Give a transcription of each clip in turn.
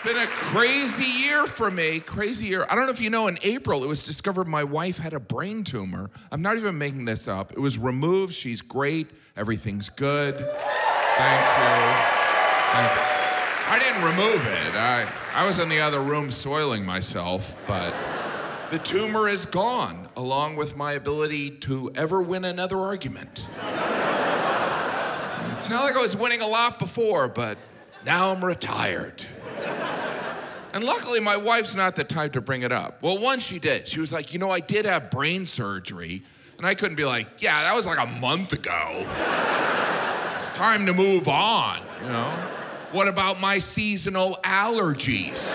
Been a crazy year for me, crazy year. I don't know if you know, in April, it was discovered my wife had a brain tumor. I'm not even making this up. It was removed, she's great, everything's good. Thank you. I didn't remove it. I was in the other room soiling myself, but the tumor is gone, along with my ability to ever win another argument. It's not like I was winning a lot before, but now I'm retired. And luckily, my wife's not the type to bring it up. Well, once she did. She was like, you know, I did have brain surgery. And I couldn't be like, yeah, that was like a month ago. It's time to move on, you know? What about my seasonal allergies?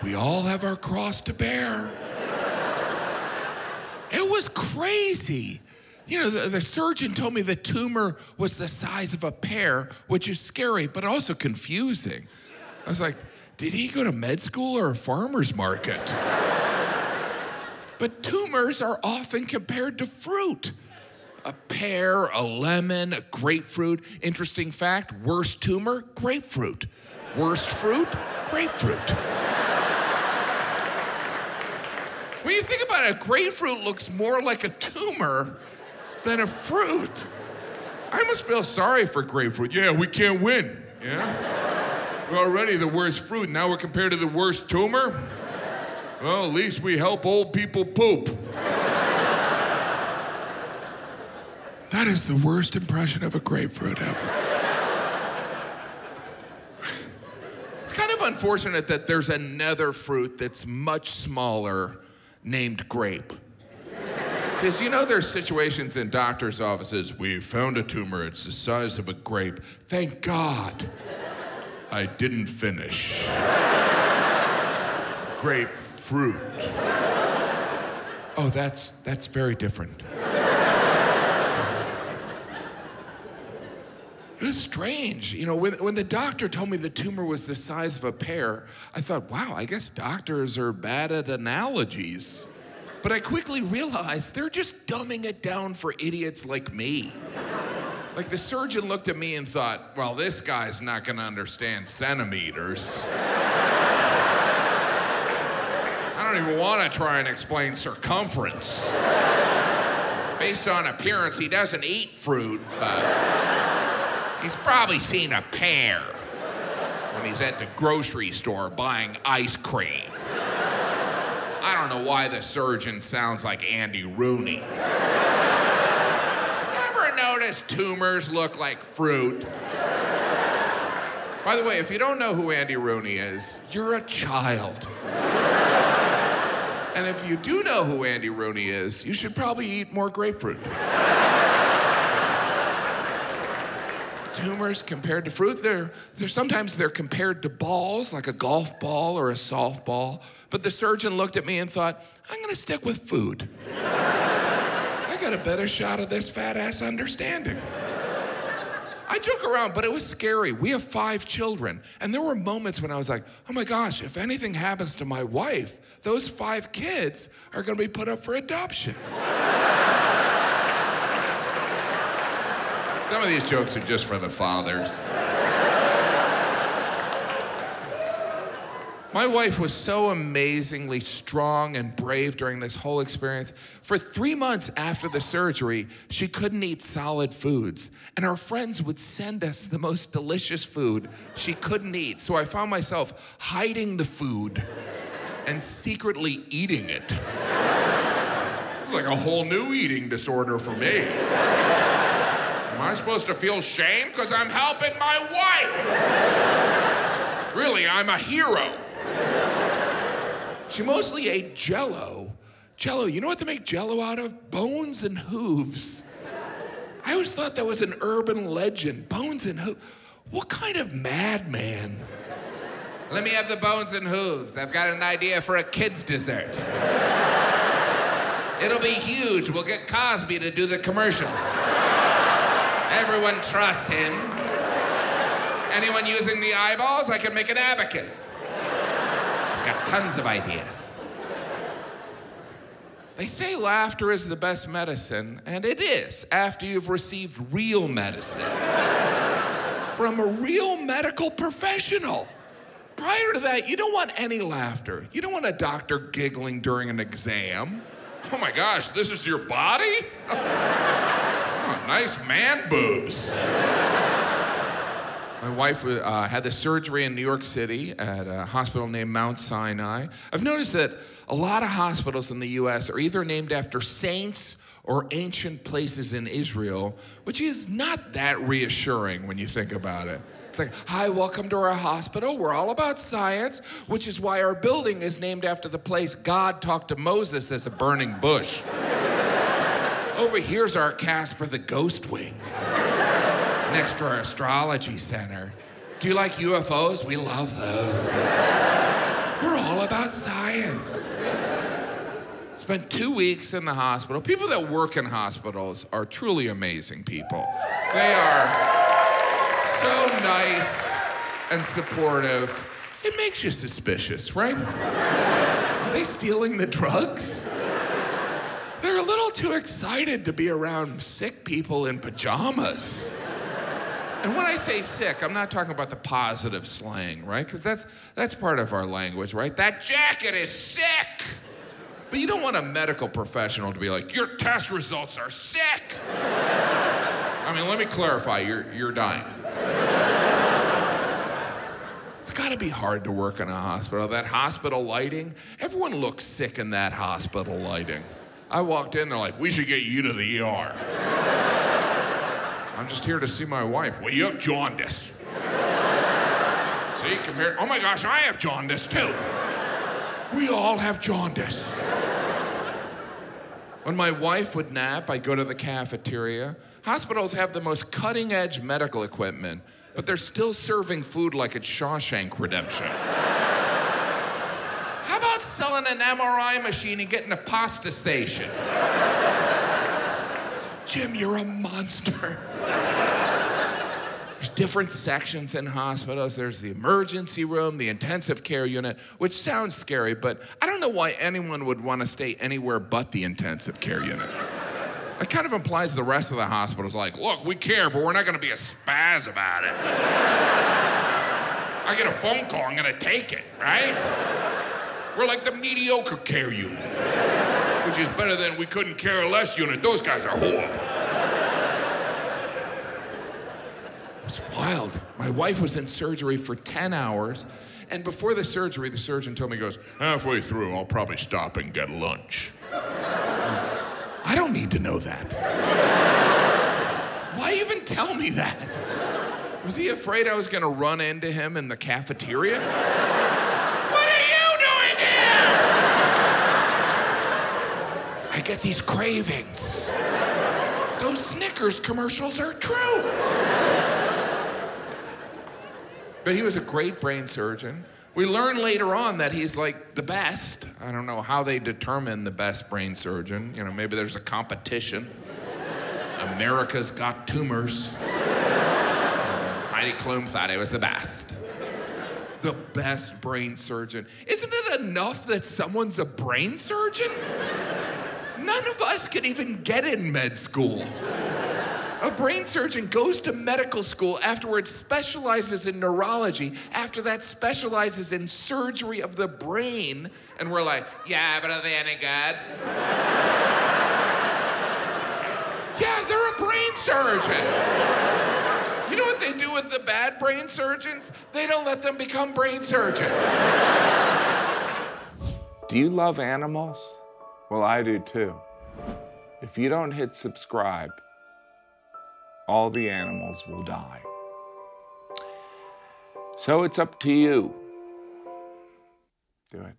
We all have our cross to bear. It was crazy. You know, the surgeon told me the tumor was the size of a pear, which is scary, but also confusing. I was like, did he go to med school or a farmer's market? But tumors are often compared to fruit. A pear, a lemon, a grapefruit. Interesting fact, worst tumor, grapefruit. Worst fruit, grapefruit. When you think about it, a grapefruit looks more like a tumor than a fruit. I almost feel sorry for grapefruit. Yeah, we can't win, yeah? We're already the worst fruit, now we're compared to the worst tumor? Well, at least we help old people poop. That is the worst impression of a grapefruit ever. It's kind of unfortunate that there's another fruit that's much smaller named grape. Because you know there's situations in doctors' offices, we found a tumor, it's the size of a grape. Thank God I didn't finish. Grapefruit. Oh, that's very different. It was strange. You know, when the doctor told me the tumor was the size of a pear, I thought, wow, I guess doctors are bad at analogies. But I quickly realized they're just dumbing it down for idiots like me. Like the surgeon looked at me and thought, well, this guy's not gonna understand centimeters. I don't even wanna try and explain circumference. Based on appearance, he doesn't eat fruit, but he's probably seen a pear when he's at the grocery store buying ice cream. I don't know why the surgeon sounds like Andy Rooney. Notice tumors look like fruit. By the way, if you don't know who Andy Rooney is, you're a child. And if you do know who Andy Rooney is, you should probably eat more grapefruit. Tumors compared to fruit, sometimes they're compared to balls, like a golf ball or a softball. But the surgeon looked at me and thought, I'm gonna stick with food. I got a better shot of this fat ass understanding. I joke around, but it was scary. We have 5 children, and there were moments when I was like, oh my gosh, if anything happens to my wife, those 5 kids are gonna be put up for adoption. Some of these jokes are just for the fathers. My wife was so amazingly strong and brave during this whole experience. For 3 months after the surgery, she couldn't eat solid foods. And our friends would send us the most delicious food she couldn't eat. So I found myself hiding the food and secretly eating it. It's like a whole new eating disorder for me. Am I supposed to feel shame because I'm helping my wife? Really, I'm a hero. She mostly ate Jell-O. Jell-O, you know what they make Jell-O out of? Bones and hooves. I always thought that was an urban legend. Bones and hooves. What kind of madman? Let me have the bones and hooves. I've got an idea for a kid's dessert. It'll be huge. We'll get Cosby to do the commercials. Everyone trusts him. Anyone using the eyeballs, I can make an abacus. I've got tons of ideas. They say laughter is the best medicine, and it is after you've received real medicine from a real medical professional. prior to that, you don't want any laughter. You don't want a doctor giggling during an exam. Oh my gosh, this is your body? Oh, nice man boobs. My wife had the surgery in New York City at a hospital named Mount Sinai. I've noticed that a lot of hospitals in the US are either named after saints or ancient places in Israel, which is not that reassuring when you think about it. It's like, hi, welcome to our hospital. We're all about science, which is why our building is named after the place God talked to Moses as a burning bush. Over here's our Casper the Ghost Wing, next to our astrology center. Do you like UFOs? We love those. We're all about science. Spent 2 weeks in the hospital. People that work in hospitals are truly amazing people. They are so nice and supportive. It makes you suspicious, right? Are they stealing the drugs? They're a little too excited to be around sick people in pajamas. And when I say sick, I'm not talking about the positive slang, right? Because that's part of our language, right? That jacket is sick. But you don't want a medical professional to be like, your test results are sick. I mean, let me clarify, you're dying. It's gotta be hard to work in a hospital. That hospital lighting, everyone looks sick in that hospital lighting. I walked in, they're like, we should get you to the ER. I'm just here to see my wife. Well, you have jaundice. See, compared, oh my gosh, I have jaundice too. We all have jaundice. When my wife would nap, I'd go to the cafeteria. Hospitals have the most cutting-edge medical equipment, but they're still serving food like it's Shawshank Redemption. How about selling an MRI machine and getting a pasta station? Jim, you're a monster. There's different sections in hospitals. There's the emergency room, the intensive care unit, which sounds scary, but I don't know why anyone would want to stay anywhere but the intensive care unit. It kind of implies the rest of the hospital is like, look, we care, but we're not going to be a spaz about it. I get a phone call, I'm going to take it, right? We're like the mediocre care unit, which is better than we couldn't care less unit. Those guys are horrible. It's wild. My wife was in surgery for 10 hours, and before the surgery, the surgeon told me, he goes, halfway through, I'll probably stop and get lunch. I don't need to know that. Why even tell me that? Was he afraid I was gonna run into him in the cafeteria? What are you doing here? I get these cravings. Those Snickers commercials are true. But he was a great brain surgeon. We learned later on that he's like the best. I don't know how they determine the best brain surgeon. You know, maybe there's a competition. America's Got Tumors. Heidi Klum thought he was the best. The best brain surgeon. Isn't it enough that someone's a brain surgeon? None of us could even get in med school. A brain surgeon goes to medical school, afterwards specializes in neurology, after that specializes in surgery of the brain, and we're like, yeah, but are they any good? Yeah, they're a brain surgeon. You know what they do with the bad brain surgeons? They don't let them become brain surgeons. Do you love animals? Well, I do too. If you don't hit subscribe, all the animals will die. So it's up to you. Do it.